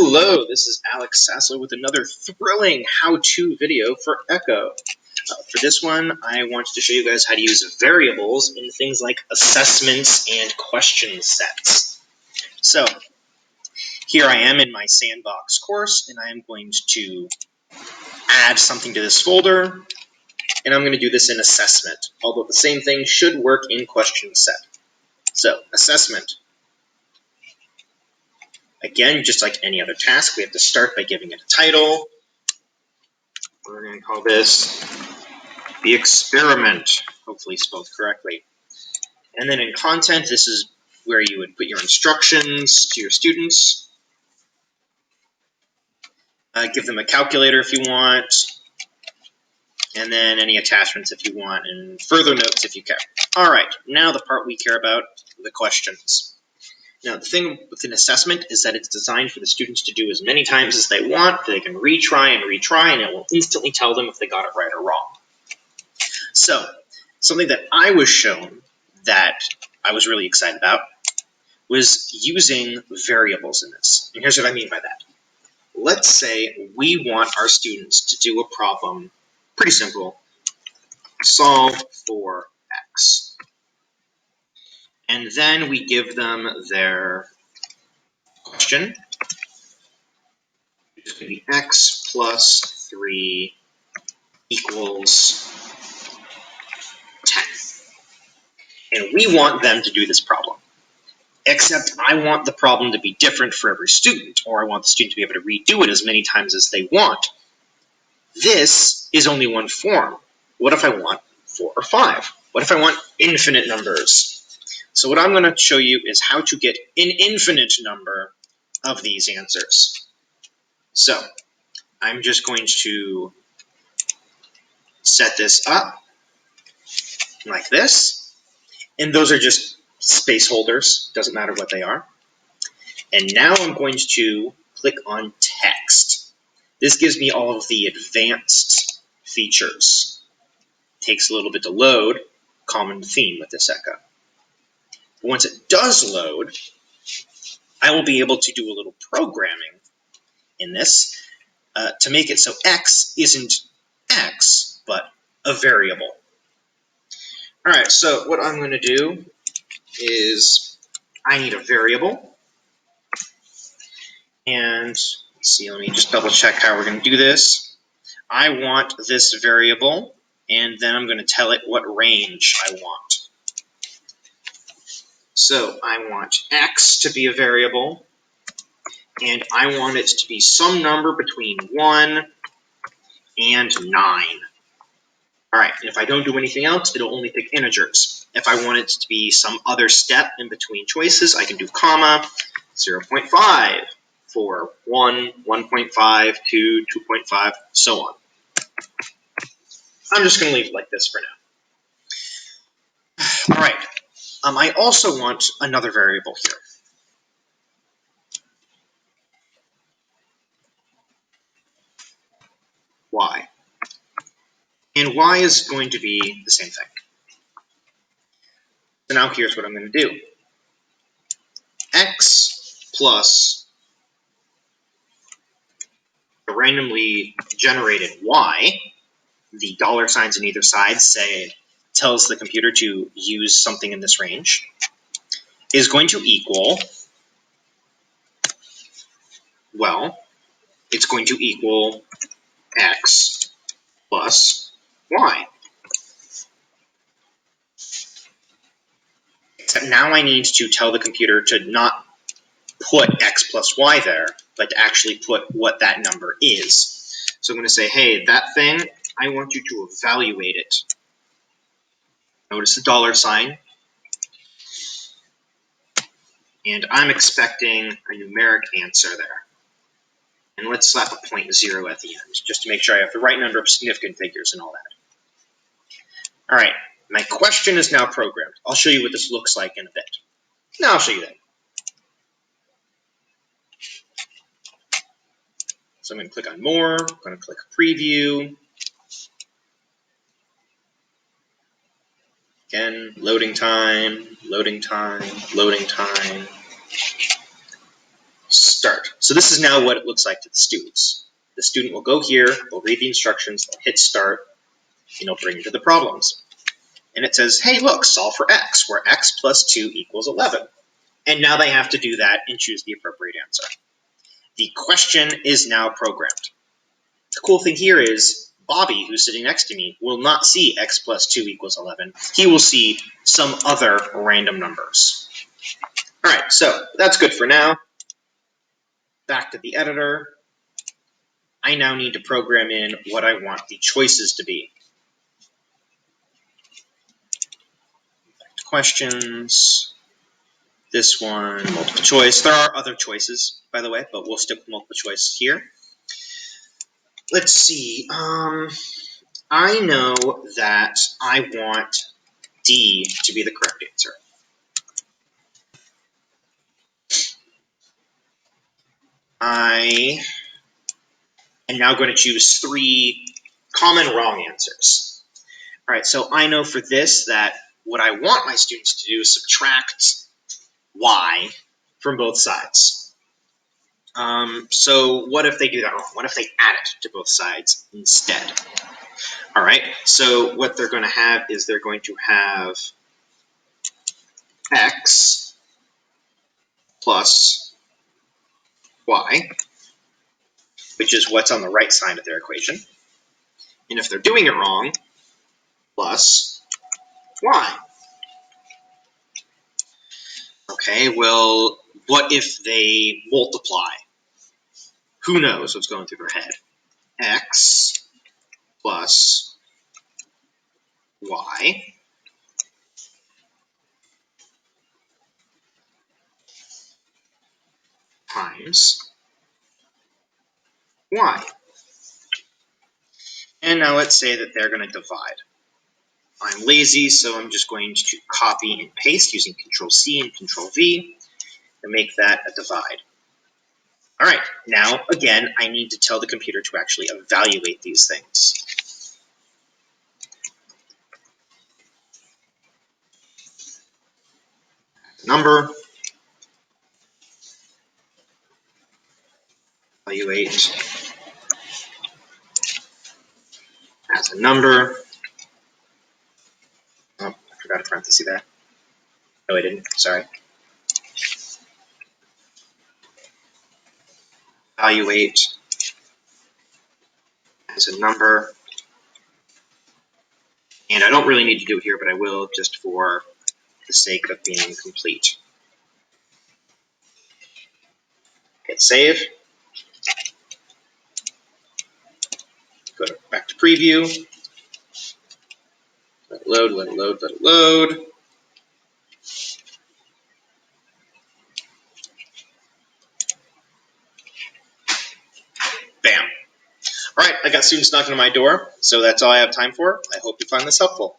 Hello, this is Alex Sassler with another thrilling how-to video for Echo. For this one, I wanted to show you guys how to use variables in things like assessments and question sets. So, here I am in my sandbox course, and I am going to add something to this folder, and I'm going to do this in assessment, although the same thing should work in question set. So, assessment. Again, just like any other task, we have to start by giving it a title. We're going to call this the experiment, hopefully spelled correctly. And then in content, this is where you would put your instructions to your students. Give them a calculator if you want, and then any attachments if you want, and further notes if you care. All right, now the part we care about, the questions. Now, the thing with an assessment is that it's designed for the students to do as many times as they want. They can retry, and it will instantly tell them if they got it right or wrong. So, something that I was shown that I was really excited about was using variables in this. And here's what I mean by that. Let's say we want our students to do a problem, pretty simple, solve for x. And then we give them their question, which is going to be x plus 3 equals 10. And we want them to do this problem. Except I want the problem to be different for every student, or I want the student to be able to redo it as many times as they want. This is only one form. What if I want 4 or 5? What if I want infinite numbers? So what I'm going to show you is how to get an infinite number of these answers. So I'm just going to set this up like this. And those are just space holders. Doesn't matter what they are. And now I'm going to click on text. This gives me all of the advanced features. Takes a little bit to load, common theme with this Echo. But once it does load, I will be able to do a little programming in this to make it so x isn't x, but a variable. All right, so what I'm going to do is I need a variable. And let's see, let me just double check how we're going to do this. I want this variable, and then I'm going to tell it what range I want. So I want x to be a variable, and I want it to be some number between 1 and 9. All right, and if I don't do anything else, it'll only pick integers. If I want it to be some other step in between choices, I can do comma, 0.5 for 1, 1.5, 2, 2.5, so on. I'm just going to leave it like this for now. All right, I also want another variable here. Y. And y is going to be the same thing. So now here's what I'm going to do. X plus the randomly generated y, the dollar signs on either side tells the computer to use something in this range, is going to equal, well, it's going to equal x plus y. Except now I need to tell the computer to not put x plus y there, but to actually put what that number is. So I'm going to say, hey, that thing, I want you to evaluate it. Notice the dollar sign. And I'm expecting a numeric answer there. And let's slap a 0.0 at the end, just to make sure I have the right number of significant figures and all that. All right, my question is now programmed. I'll show you what this looks like in a bit. Now I'll show you that. So I'm going to click on More, I'm going to click Preview. Again, loading time, loading time, loading time. Start. So this is now what it looks like to the students. The student will go here, they'll read the instructions, they'll hit start, and it'll bring you to the problems. And it says, hey, look, solve for x, where x plus 2 equals 11. And now they have to do that and choose the appropriate answer. The question is now programmed. The cool thing here is Bobby, who's sitting next to me, will not see x plus 2 equals 11. He will see some other random numbers. All right, so that's good for now. Back to the editor. I now need to program in what I want the choices to be. Back to questions. This one, multiple choice. There are other choices, by the way, but we'll stick with multiple choice here. Let's see. I know that I want D to be the correct answer. I am now going to choose 3 common wrong answers. All right, so I know for this that what I want my students to do is subtract y from both sides. So what if they do that wrong? What if they add it to both sides instead? All right, so what they're going to have is they're going to have x plus y, which is what's on the right side of their equation. And if they're doing it wrong, plus y. Okay, well, what if they multiply? Who knows what's going through their head? X plus y times y. And now let's say that they're going to divide. I'm lazy, so I'm just going to copy and paste using Control-C and Control-V and make that a divide. All right, now, again, I need to tell the computer to actually evaluate these things. Number, evaluate as a number. Oh, I forgot a parenthesis there. No, I didn't, sorry. Evaluate as a number. And I don't really need to do it here, but I will just for the sake of being complete. Hit save. Go back to preview. Let it load, let it load, let it load. Bam. All right, I got students knocking on my door, so that's all I have time for. I hope you find this helpful.